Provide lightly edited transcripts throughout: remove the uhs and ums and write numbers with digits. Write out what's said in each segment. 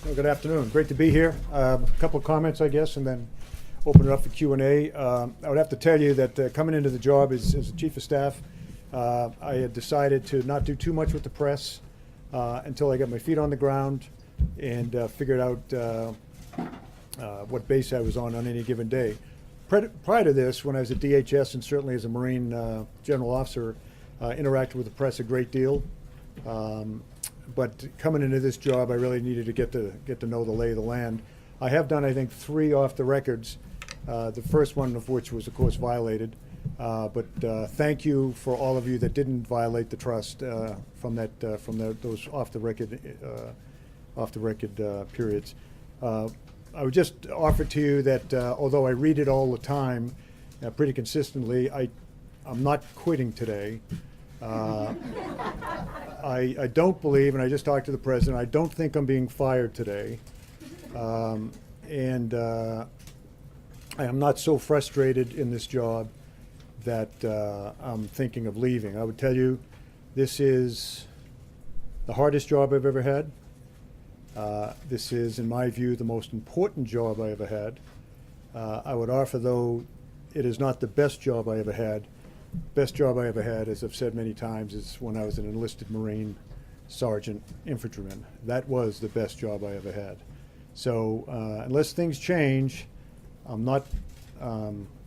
Well, good afternoon. Great to be here. A couple of comments, I guess, and then open it up for Q&A. I would have to tell you that coming into the job as the chief of staff, I had decided to not do too much with the press until I got my feet on the ground and figured out what base I was on any given day. Prior to this, when I was at DHS and certainly as a Marine general officer, interacted with the press a great deal. But coming into this job, I really needed to get to know the lay of the land. I have done, I think, 3 off the records. The first one of which was, of course, violated. But thank you for all of you that didn't violate the trust from those off the record periods. I would just offer to you that although I read it all the time, pretty consistently, I'm not quitting today. I don't believe, and I just talked to the president, I don't think I'm being fired today. And I am not so frustrated in this job that I'm thinking of leaving. I would tell you, this is the hardest job I've ever had. This is, in my view, the most important job I ever had. I would offer, though, it is not the best job I ever had. Best job I ever had, as I've said many times, is when I was an enlisted Marine sergeant infantryman. That was the best job I ever had. So unless things change, I'm not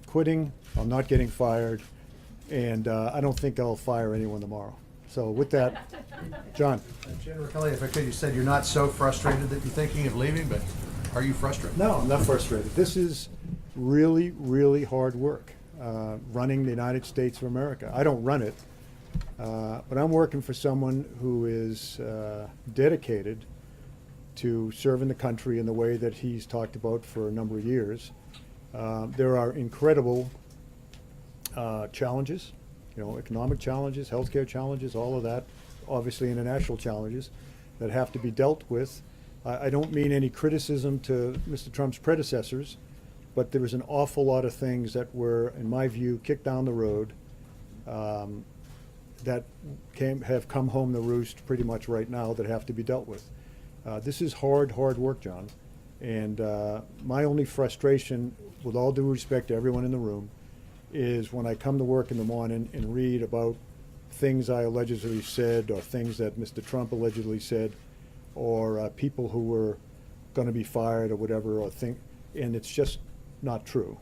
quitting, I'm not getting fired, and I don't think I'll fire anyone tomorrow. So with that, John. General Kelly, if I could, you said you're not so frustrated that you're thinking of leaving, but are you frustrated? No, I'm not frustrated. This is really, really hard work. Running the United States of America. I don't run it, but I'm working for someone who is dedicated to serving the country in the way that he's talked about for a number of years. There are incredible challenges, economic challenges, healthcare challenges, all of that, obviously international challenges that have to be dealt with. I don't mean any criticism to Mr. Trump's predecessors, but there was an awful lot of things that were, in my view, kicked down the road that have come home to roost pretty much right now that have to be dealt with. This is hard work, John. And my only frustration, with all due respect to everyone in the room, is when I come to work in the morning and read about things I allegedly said or things that Mr. Trump allegedly said or people who were going to be fired or whatever, and it's just not true.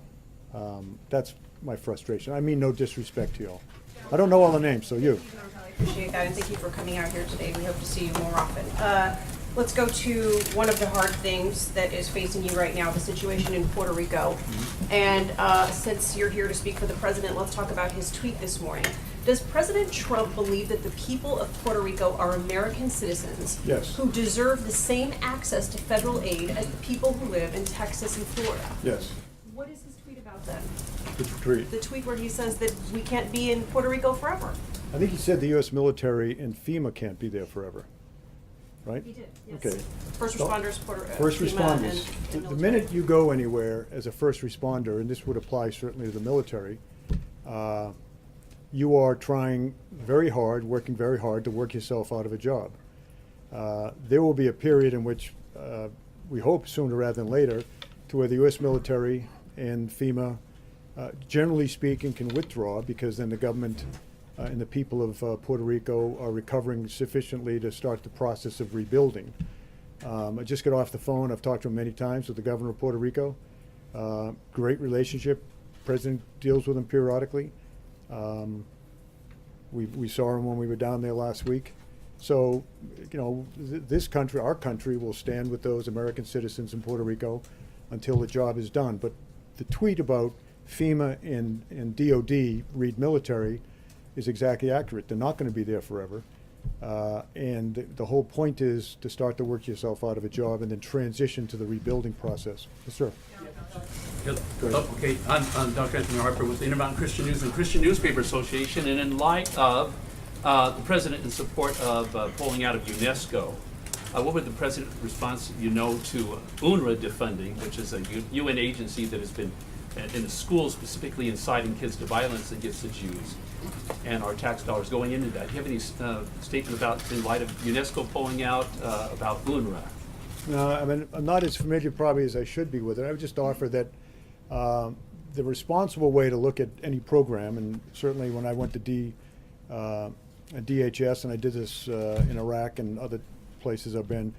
That's my frustration. I mean no disrespect to you all. I don't know all the names, so you. I appreciate that, and thank you for coming out here today. We hope to see you more often. Let's go to one of the hard things that is facing you right now, the situation in Puerto Rico. And since you're here to speak for the president, let's talk about his tweet this morning. Does President Trump believe that the people of Puerto Rico are American citizens Yes. who deserve the same access to federal aid as the people who live in Texas and Florida? Yes. What is his tweet about then? The tweet. The tweet where he says that we can't be in Puerto Rico forever. I think he said the U.S. military and FEMA can't be there forever, right? He did, yes. Okay. First responders, First FEMA responders. and The military. minute you go anywhere as a first responder, and this would apply certainly to the military, you are trying very hard, working very hard to work yourself out of a job. There will be a period in which we hope sooner rather than later to where the U.S. military and FEMA, generally speaking, can withdraw because then the government and the people of Puerto Rico are recovering sufficiently to start the process of rebuilding. I just got off the phone. I've talked to him many times with the governor of Puerto Rico. Great relationship. President deals with him periodically. We saw him when we were down there last week. So, this country, our country, will stand with those American citizens in Puerto Rico until the job is done. But the tweet about FEMA and DOD, read military, is exactly accurate. They're not going to be there forever. And the whole point is to start to work yourself out of a job and then transition to the rebuilding process. Yes, sir. Okay, I'm Dr. Anthony Harper with the Intermountain Christian News and Christian Newspaper Association, and in light of the president in support of pulling out of UNESCO, what would the president's response, to UNRWA defunding, which is a UN agency that has been in the schools specifically inciting kids to violence against the Jews, and our tax dollars going into that? Do you have any statement about, in light of UNESCO pulling out, about UNRWA? No, I mean, I'm not as familiar probably as I should be with it. I would just offer that the responsible way to look at any program, and certainly when I went to DHS, and I did this in Iraq and other places I've been,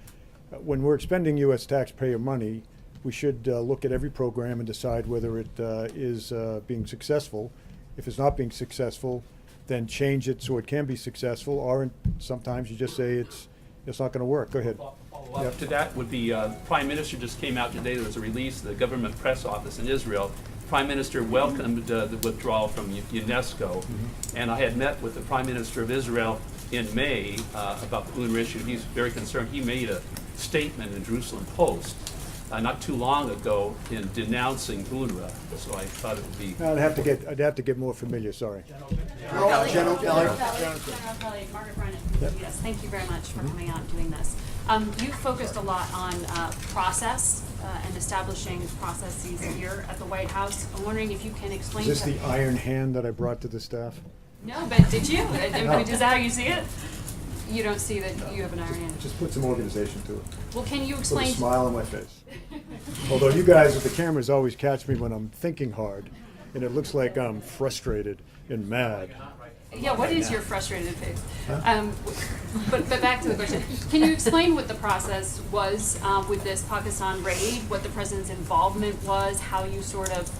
when we're expending U.S. taxpayer money, we should look at every program and decide whether it is being successful. If it's not being successful, then change it so it can be successful, or sometimes you just say it's not going to work. Go ahead. Follow up to that would be, the Prime Minister just came out today, there was a release, the government press office in Israel. Prime Minister welcomed the withdrawal from UNESCO, and I had met with the Prime Minister of Israel in May about the UNRWA issue. He's very concerned. He made a statement in Jerusalem Post not too long ago in denouncing UNRWA, so I thought it would be. I'd have to get more familiar, sorry. General Kelly, Margaret Brennan, yes, thank you very much for coming out and doing this. You focused a lot on process and establishing processes here at the White House. I'm wondering if you can explain. Is this the iron hand that I brought to the staff? No, but did you? Is that how you see it? You don't see that you have an iron hand? Just put some organization to it. Well, can you Put a explain? smile on my face. Although you guys with the cameras always catch me when I'm thinking hard, and it looks like I'm frustrated and mad. Yeah, what is your frustrated face? But back to the question. Can you explain what the process was with this Pakistan raid, what the president's involvement was, how you sort of,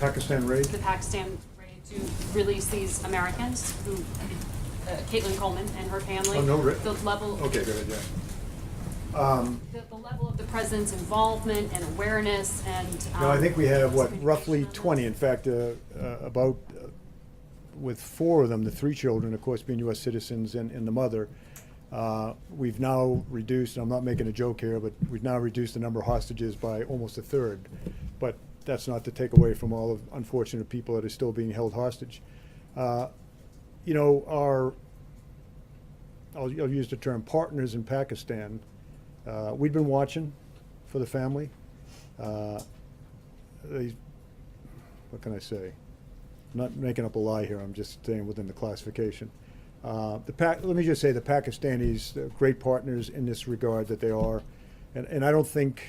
Pakistan raid? the Pakistan raid to release these Americans who, Caitlin Coleman and her family? Oh, no, The level. Okay, good, yeah. The level of the president's involvement and awareness and. No, I think we have, what, communication roughly on 20, in fact, with 4 of them, the 3 children, of course, being U.S. citizens and the mother, we've now reduced, and I'm not making a joke here, but we've now reduced the number of hostages by almost a third. But that's not to take away from all of unfortunate people that are still being held hostage. You know, I'll use the term partners in Pakistan, we've been watching for the family. What can I say? I'm not making up a lie here, I'm just staying within the classification. Let me just say the Pakistanis, they're great partners in this regard that they are. And I think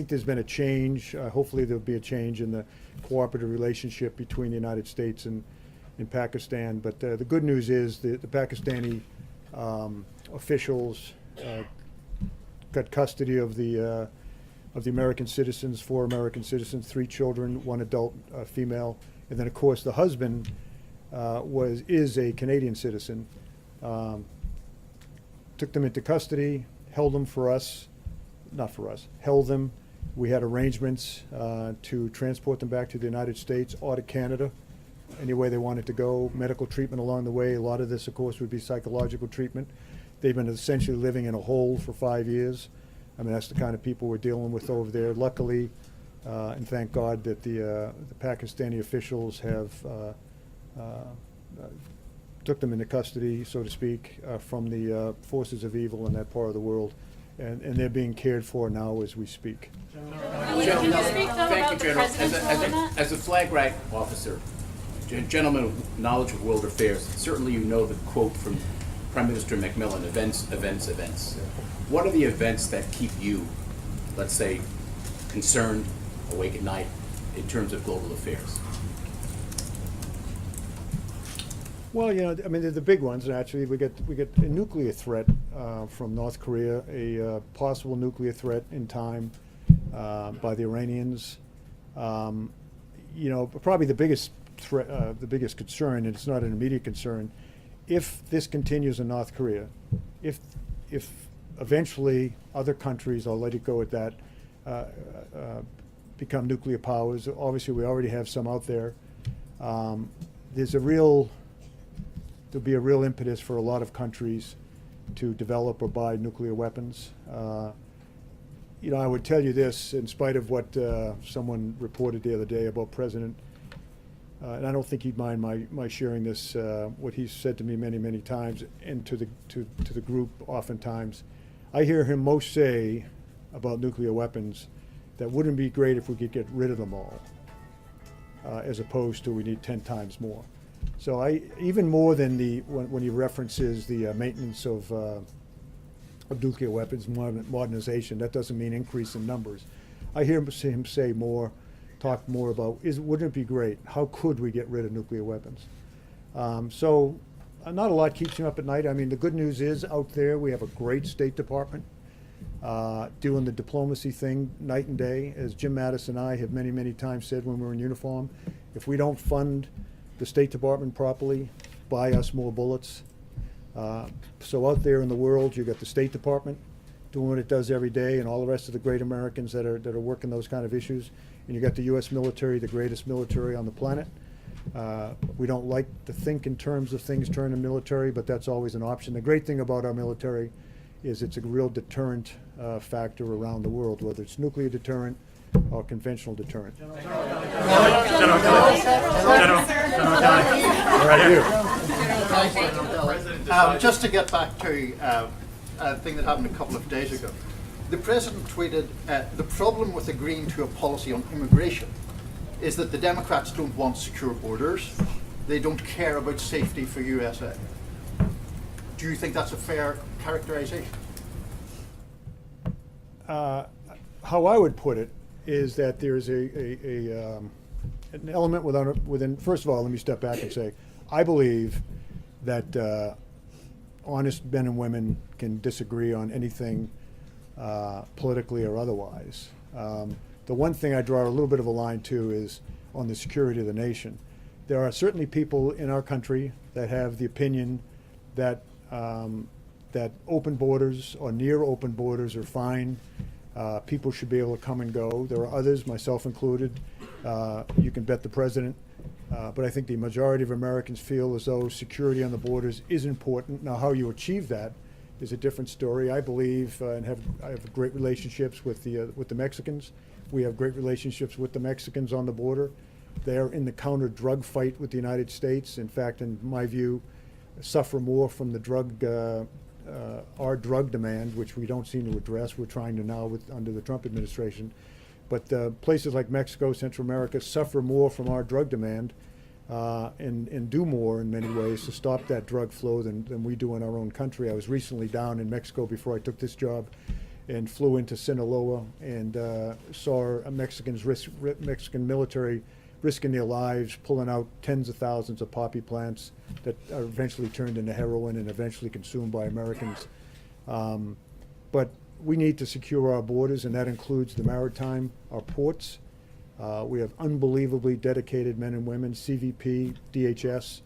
there's been a change. Hopefully there'll be a change in the cooperative relationship between the United States and Pakistan. But the good news is the Pakistani officials got custody of the American citizens, 4 American citizens, 3 children, 1 adult female, and then of course the husband is a Canadian citizen. Took them into custody, held them for us, not for us, held them. We had arrangements to transport them back to the United States or to Canada, any way they wanted to go. Medical treatment along the way. A lot of this, of course, would be psychological treatment. They've been essentially living in a hole for 5 years. I mean, that's the kind of people we're dealing with over there. Luckily, and thank God that the Pakistani officials have took them into custody, so to speak, from the forces of evil in that part of the world. And they're being cared for now as we speak. Can you speak though Thank about you, the General. president's role in that? As a flag rank officer, gentleman with knowledge of world affairs, certainly you know the quote from Prime Minister Macmillan, events, events, events. What are the events that keep you, let's say, concerned, awake at night, in terms of global affairs? Well, you know, I mean, they're the big ones. Actually, we get a nuclear threat from North Korea, a possible nuclear threat in time by the Iranians. You know, probably the biggest threat, the biggest concern, and it's not an immediate concern, if this continues in North Korea, if eventually other countries, I'll let it go at that, become nuclear powers. Obviously, we already have some out there. There'll be a real impetus for a lot of countries to develop or buy nuclear weapons. You know, I would tell you this, in spite of what someone reported the other day about President, and I don't think he'd mind my sharing this, what he's said to me many, many times, and to the group oftentimes. I hear him most say about nuclear weapons that wouldn't be great if we could get rid of them all, as opposed to we need 10 times more. So even more than when he references the maintenance of of nuclear weapons modernization. That doesn't mean increase in numbers. I hear him say more, talk more about, wouldn't it be great? How could we get rid of nuclear weapons? So not a lot keeps him up at night. I mean, the good news is out there, we have a great State Department doing the diplomacy thing night and day. As Jim Mattis and I have many, many times said when we were in uniform, if we don't fund the State Department properly, buy us more bullets. So out there in the world, you've got the State Department doing what it does every day, and all the rest of the great Americans that are working those kind of issues. And you got the U.S. military, the greatest military on the planet. We don't like to think in terms of things turning military, but that's always an option. The great thing about our military is it's a real deterrent factor around the world, whether it's nuclear deterrent or conventional deterrent. Right here. Just to get back to a thing that happened a couple of days ago. The president tweeted, the problem with agreeing to a policy on immigration is that the Democrats don't want secure borders. They don't care about safety for USA. Do you think that's a fair characterization? How I would put it is that there's an element within, first of all, let me step back and say, I believe that honest men and women can disagree on anything politically or otherwise. The one thing I draw a little bit of a line to is on the security of the nation. There are certainly people in our country that have the opinion that that open borders or near open borders are fine. People should be able to come and go. There are others, myself included. You can bet the president. But I think the majority of Americans feel as though security on the borders is important. Now, how you achieve that is a different story. I believe I have great relationships with the Mexicans. We have great relationships with the Mexicans on the border. They're in the counter drug fight with the United States. In fact, in my view, suffer more from the our drug demand, which we don't seem to address. We're trying to now under the Trump administration. But places like Mexico, Central America suffer more from our drug demand and do more in many ways to stop that drug flow than we do in our own country. I was recently down in Mexico before I took this job and flew into Sinaloa and saw Mexican military risking their lives, pulling out tens of thousands of poppy plants that are eventually turned into heroin and eventually consumed by Americans. But we need to secure our borders, and that includes the maritime, our ports. We have unbelievably dedicated men and women, CVP, DHS,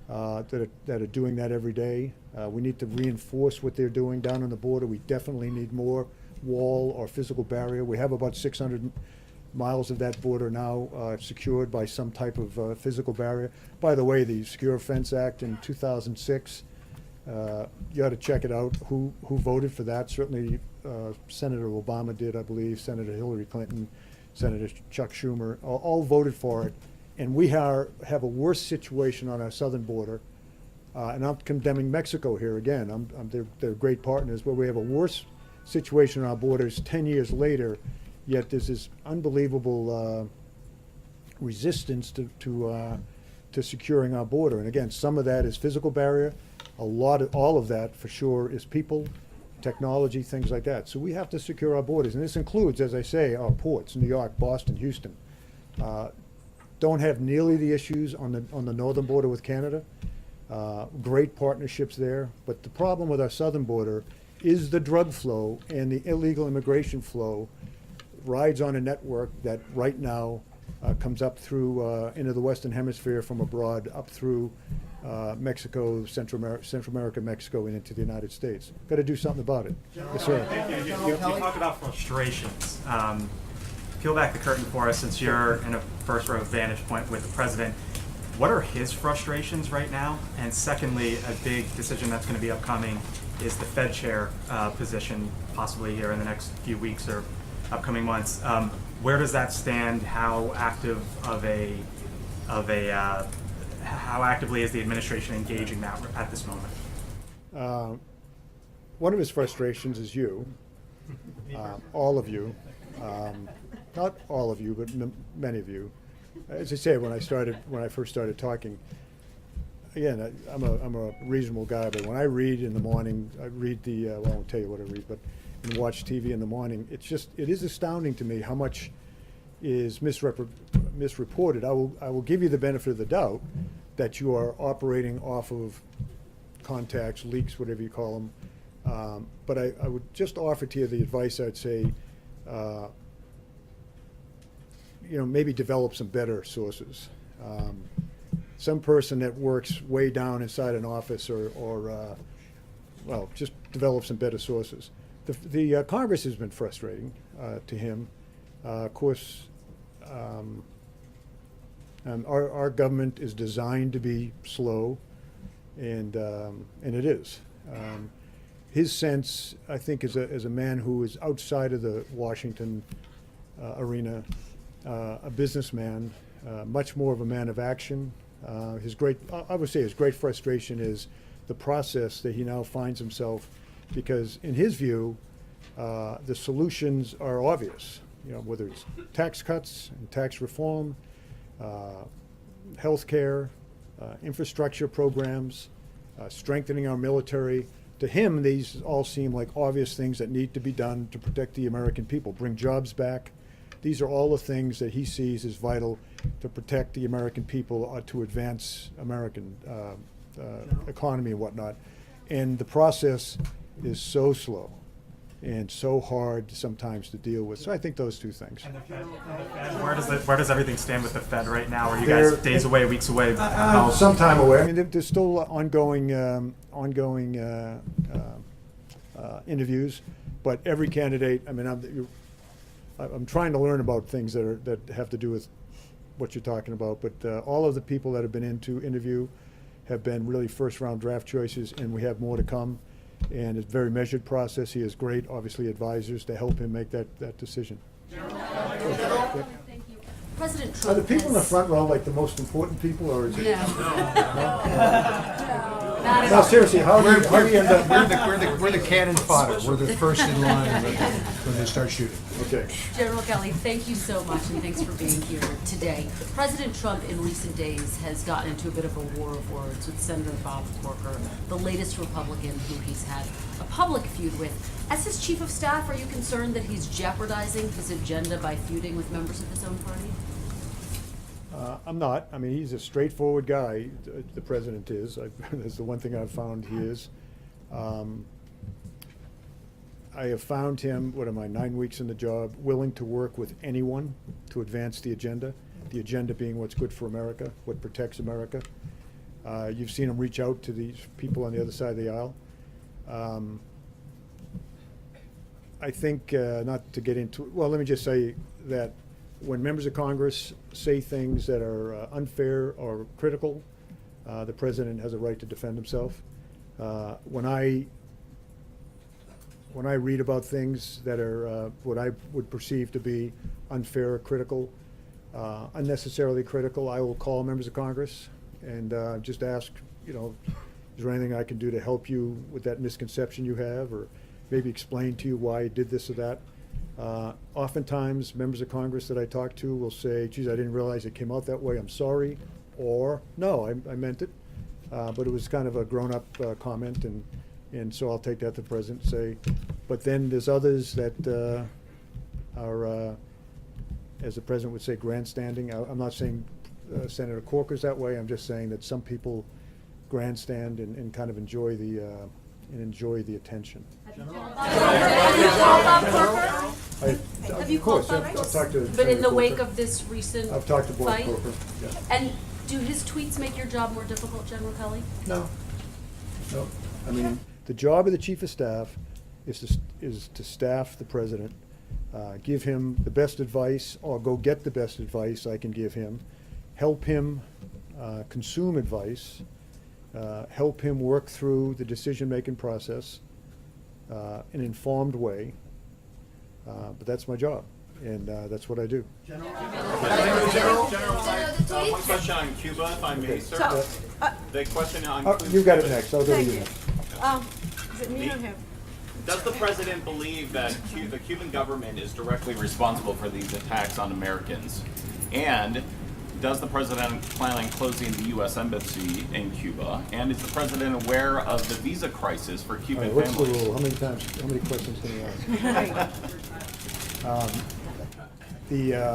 that are doing that every day. We need to reinforce what they're doing down on the border. We definitely need more wall or physical barrier. We have about 600 miles of that border now secured by some type of physical barrier. By the way, the Secure Fence Act in 2006, you ought to check it out. Who voted for that? Certainly Senator Obama did, I believe, Senator Hillary Clinton, Senator Chuck Schumer, all voted for it. And we have a worse situation on our southern border. And I'm condemning Mexico here again. They're great partners, but we have a worse situation on our borders 10 years later, yet there's this unbelievable resistance to securing our border. And again, some of that is physical barrier. All of that for sure is people, technology, things like that. So we have to secure our borders. And this includes, as I say, our ports, New York, Boston, Houston. Don't have nearly the issues on the northern border with Canada. Great partnerships there. But the problem with our southern border is the drug flow and the illegal immigration flow rides on a network that right now comes up through into the Western Hemisphere from abroad, up through Mexico, Central America, Mexico, and into the United States. Got to do something about it. Yes, sir. You talk about frustrations. Peel back the curtain for us, since you're in a first row vantage point with the president. What are his frustrations right now? And secondly, a big decision that's going to be upcoming is the Fed chair position, possibly here in the next few weeks or upcoming months. Where does that stand? How actively is the administration engaging that at this moment? One of his frustrations is you, all of you, not all of you, but many of you. As I say, when I first started talking, again, I'm a reasonable guy, but when I read in the morning, I read well, I won't tell you what I read, but and watch TV in the morning, it is astounding to me how much is misreported. I will give you the benefit of the doubt that you are operating off of contacts, leaks, whatever you call them. But I would just offer to you the advice I'd say, maybe develop some better sources. Some person that works way down inside an office or just develop some better sources. The Congress has been frustrating to him. Of course, our government is designed to be slow, and it is. His sense, I think, as a man who is outside of the Washington arena, a businessman, much more of a man of action. I would say his great frustration is the process that he now finds himself, because in his view, the solutions are obvious. Whether it's tax cuts and tax reform, health care, infrastructure programs, strengthening our military. To him, these all seem like obvious things that need to be done to protect the American people, bring jobs back. These are all the things that he sees as vital to protect the American people, to advance American economy and whatnot. And the process is so slow and so hard sometimes to deal with. So I think those two things. And the Fed, where does everything stand with the Fed right now? Are you guys days away, weeks away? Some time away. I mean, there's still ongoing interviews, but every candidate. I mean, I'm trying to learn about things that have to do with what you're talking about. But all of the people that have been into interview have been really first-round draft choices, and we have more to come. And it's a very measured process. He has great, obviously, advisors to help him make that decision. Thank you. President Are Trump the people in the has- front row like the most important people, or is it? No. Not at No, all. seriously, how do you end up? We're the cannon fodder. We're the first in line when they start shooting. Okay. General Kelly, thank you so much, and thanks for being here today. President Trump, in recent days, has gotten into a bit of a war of words with Senator Bob Corker, the latest Republican who he's had a public feud with. As his chief of staff, are you concerned that he's jeopardizing his agenda by feuding with members of his own party? I'm not. I mean, he's a straightforward guy, the president is. That's the one thing I've found he is. I have found him, 9 weeks in the job, willing to work with anyone to advance the agenda being what's good for America, what protects America. You've seen him reach out to these people on the other side of the aisle. I think, not to get into, well, let me just say that when members of Congress say things that are unfair or critical, the president has a right to defend himself. When I read about things that are what I would perceive to be unfair or critical, unnecessarily critical, I will call members of Congress and just ask, is there anything I can do to help you with that misconception you have, or maybe explain to you why I did this or that. Oftentimes, members of Congress that I talk to will say, geez, I didn't realize it came out that way, I'm sorry, or no, I meant it, but it was kind of a grown-up comment, and so I'll take that to the president and say, but then there's others that are, as the president would say, grandstanding. I'm not saying Senator Corker's that way, I'm just saying that some people grandstand and kind of enjoy the attention. Have you called Bob I've talked to But in Senator the wake Corker. of this recent I've talked to Board fight? Corker, yeah. And do his tweets make your job more difficult, General Kelly? No. I mean, the job of the chief of staff is to staff the president, give him the best advice, or go get the best advice I can give him, help him consume advice, help him work through the decision-making process in an informed way. But that's my job, and that's what I do. General, one question on Cuba, if I may, sir. The question on Cuba. You got it next, I'll go to you next. Is it me or him? Does the president believe that the Cuban government is directly responsible for these attacks on Americans? And does the president plan on closing the U.S. embassy in Cuba? And is the president aware of the visa crisis for All Cuban right, what's the families? rule? How many questions can you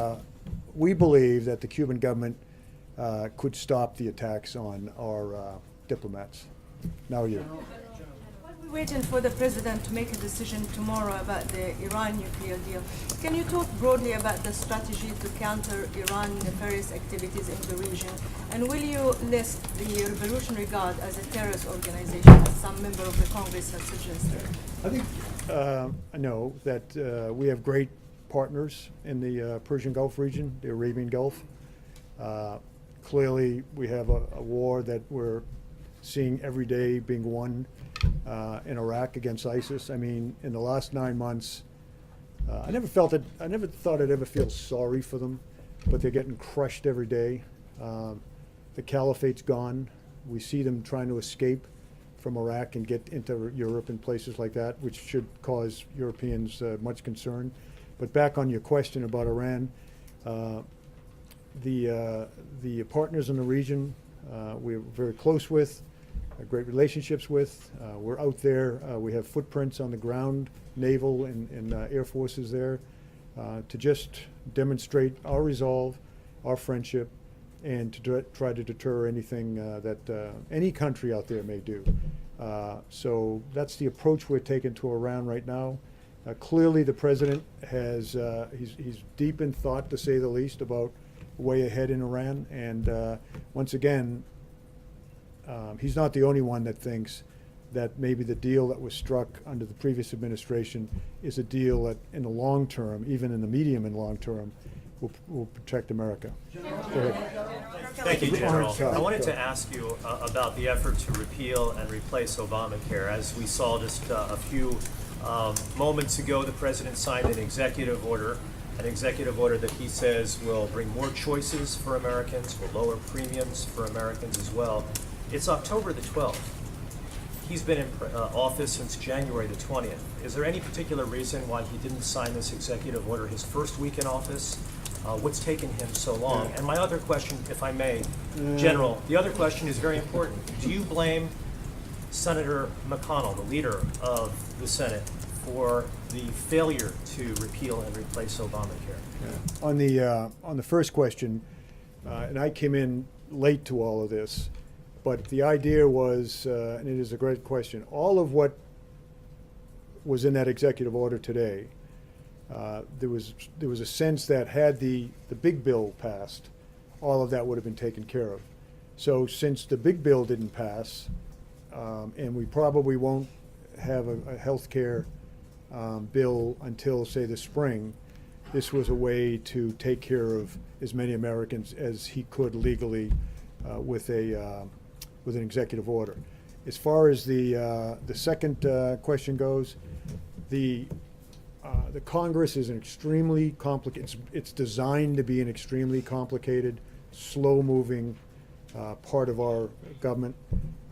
ask? We believe that the Cuban government could stop the attacks on our diplomats. Now you. We're waiting for the president to make a decision tomorrow about the Iran nuclear deal. Can you talk broadly about the strategy to counter Iran nefarious activities in the region? And will you list the Revolutionary Guard as a terrorist organization, as some member of the Congress has suggested? I think I know that we have great partners in the Persian Gulf region, the Arabian Gulf. Clearly, we have a war that we're seeing every day being won in Iraq against ISIS. I mean, in the last 9 months, I never thought I'd ever feel sorry for them, but they're getting crushed every day. The caliphate's gone. We see them trying to escape from Iraq and get into Europe and places like that, which should cause Europeans much concern. But back on your question about Iran, the partners in the region we're very close with, great relationships with. We're out there. We have footprints on the ground, naval and air forces there, to just demonstrate our resolve, our friendship, and to try to deter anything that any country out there may do. So that's the approach we're taking to Iran right now. Clearly, the president has he's deep in thought, to say the least, about way ahead in Iran. And once again, he's not the only one that thinks that maybe the deal that was struck under the previous administration is a deal that, in the long term, even in the medium and long term, will protect America. Go ahead. Thank you, General. Sorry. I wanted to ask you about the effort to repeal and replace Obamacare. As we saw just a few moments ago, the president signed an executive order that he says will bring more choices for Americans, will lower premiums for Americans as well. It's October the 12th. He's been in office since January the 20th. Is there any particular reason why he didn't sign this executive order his first week in office? What's taken him so long? And my other question, if I may, General, the other question is very important. Do you blame Senator McConnell, the leader of the Senate, for the failure to repeal and replace Obamacare? On the first question, and I came in late to all of this, but the idea was, and it is a great question, all of what was in that executive order today, there was a sense that had the big bill passed, all of that would have been taken care of. So since the big bill didn't pass, and we probably won't have a health care bill until, say, the spring, this was a way to take care of as many Americans as he could legally with an executive order. As far as the second question goes, the Congress is an extremely complicated. It's designed to be an extremely complicated, slow-moving part of our government.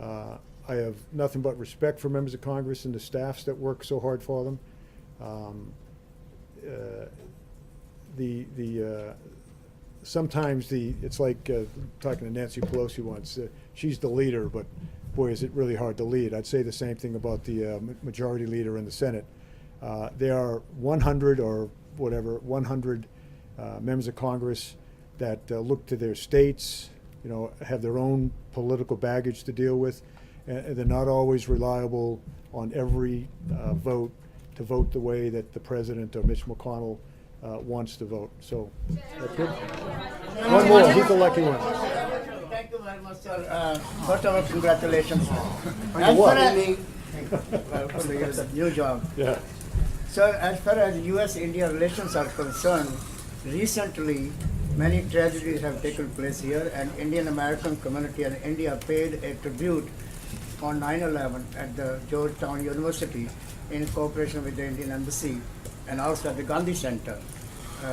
I have nothing but respect for members of Congress and the staffs that work so hard for them. Sometimes it's like talking to Nancy Pelosi once. She's the leader, but boy, is it really hard to lead. I'd say the same thing about the majority leader in the Senate. There are 100 or whatever, 100 members of Congress that look to their states, have their own political baggage to deal with, and they're not always reliable on every vote to vote the way that the president or Mitch McConnell wants to vote. So, that's good. One more, he's the lucky one. Thank you very much, sir. First of all, congratulations. On what? For your new job. Yeah. So, as far as U.S.-India relations are concerned, recently many tragedies have taken place here, and Indian American community in India paid a tribute on 9/11 at the Georgetown University in cooperation with the Indian Embassy and also at the Gandhi Center,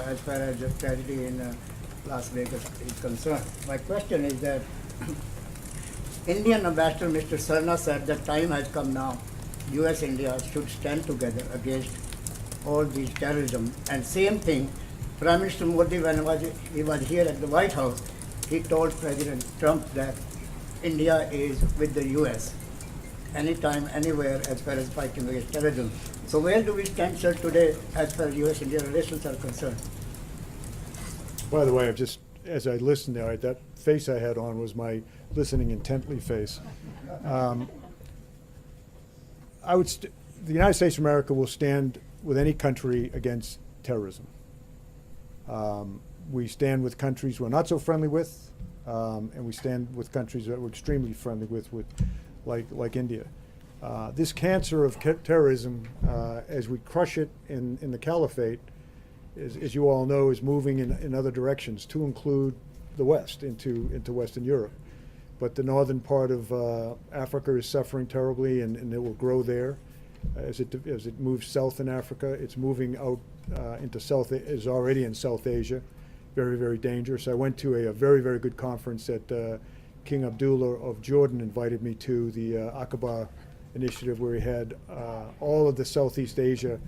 as far as the tragedy in Las Vegas is concerned. My question is that Indian Ambassador Mr. Sarna said that time has come now, U.S.-India should stand together against all these terrorism. And same thing, Prime Minister Modi, when he was here at the White House, he told President Trump that India is with the US anytime, anywhere as far as fighting against terrorism. So where do we stand, sir, today as far as US-India relations are concerned? By the way, I've just, as I listened there, that face I had on was my listening intently face. The United States of America will stand with any country against terrorism. We stand with countries we're not so friendly with, and we stand with countries that we're extremely friendly with like India. This cancer of terrorism, as we crush it in the caliphate, as you all know, is moving in other directions, to include the West, into Western Europe. But the northern part of Africa is suffering terribly, and it will grow there. As it moves south in Africa, it's moving out into is already in South Asia. Very, very dangerous. I went to a very, very good conference that King Abdullah of Jordan invited me to, the Aqaba initiative, where he had all of the Southeast Asia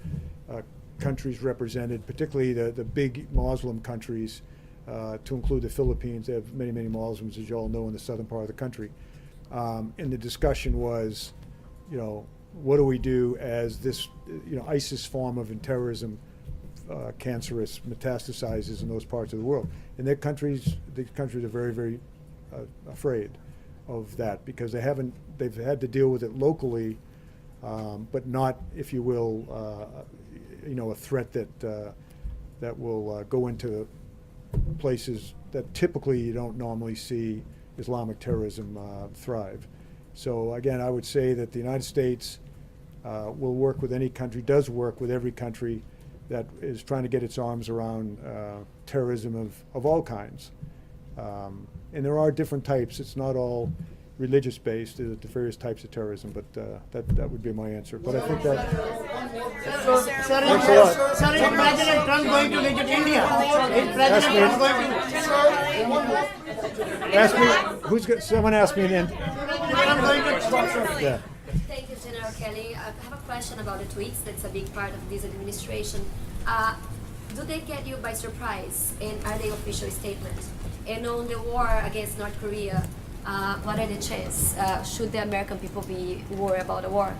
countries represented, particularly the big Muslim countries, to include the Philippines. They have many, many Muslims, as you all know, in the southern part of the country. And the discussion was, what do we do as this, ISIS form of terrorism, cancerous, metastasizes in those parts of the world? And these countries are very, very afraid of that, because they've had to deal with it locally, but not, if you will, a threat that will go into places that typically you don't normally see Islamic terrorism thrive. So again, I would say that the United States will work with any country, does work with every country that is trying to get its arms around terrorism of all kinds. And there are different types. It's not all religious-based. There's the various types of terrorism, but that would be my answer. But I think that... So, sir, is President Trump going to visit India? Is President Trump going to... Someone asked me an Yeah. Thank you, General Kelly. I have a question about the tweets. That's a big part of this administration. Do they get you by surprise, and are they official statements? And on the war against North Korea, what are the chances? Should the American people be worried about the war?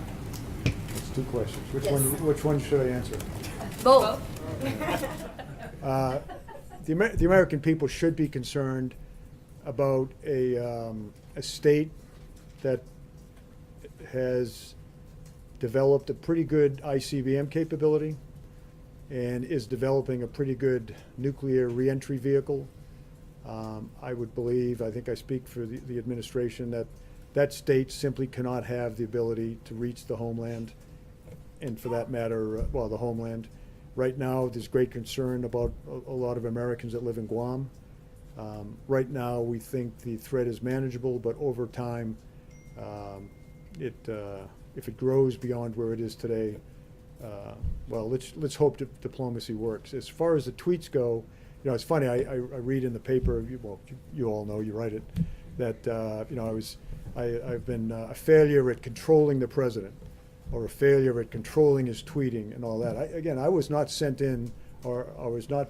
It's two questions. Yes. Which one should I answer? Both. The American people should be concerned about a state that has developed a pretty good ICBM capability and is developing a pretty good nuclear reentry vehicle. I would believe, I think I speak for the administration, that state simply cannot have the ability to reach the homeland, and for that matter, the homeland. Right now, there's great concern about a lot of Americans that live in Guam. Right now, we think the threat is manageable, but over time, if it grows beyond where it is today, let's hope diplomacy works. As far as the tweets go, it's funny. I read in the paper. You all know, you write it, that I've been a failure at controlling the president, or a failure at controlling his tweeting and all that. I was not sent in, or I was not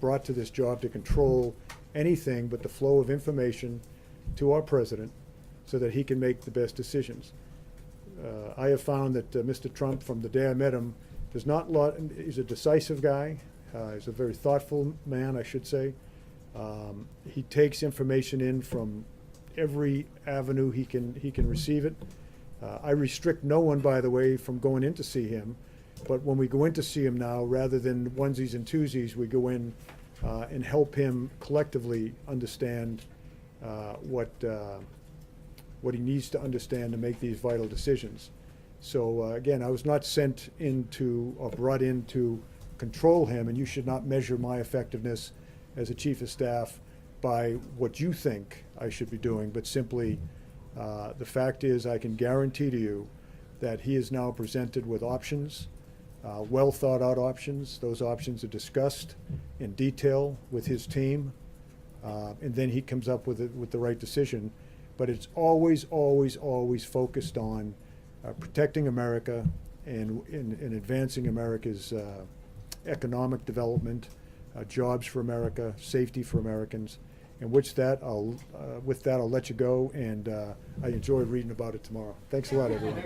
brought to this job to control anything but the flow of information to our president, so that he can make the best decisions. I have found that Mr. Trump, from the day I met him, he's a decisive guy. He's a very thoughtful man, I should say. He takes information in from every avenue he can receive it. I restrict no one, by the way, from going in to see him. But when we go in to see him now, rather than onesies and twosies, we go in and help him collectively understand what he needs to understand to make these vital decisions. So again, I was not sent into or brought in to control him, and you should not measure my effectiveness as a chief of staff by what you think I should be doing, but simply the fact is, I can guarantee to you that he is now presented with options, well thought out options. Those options are discussed in detail with his team, and then he comes up with the right decision. But it's always, always, always focused on protecting America and in advancing America's economic development, jobs for America, safety for Americans, And with that, I'll let you go, and I enjoy reading about it tomorrow. Thanks a lot, everyone.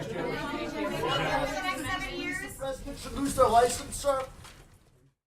President should lose their license, sir.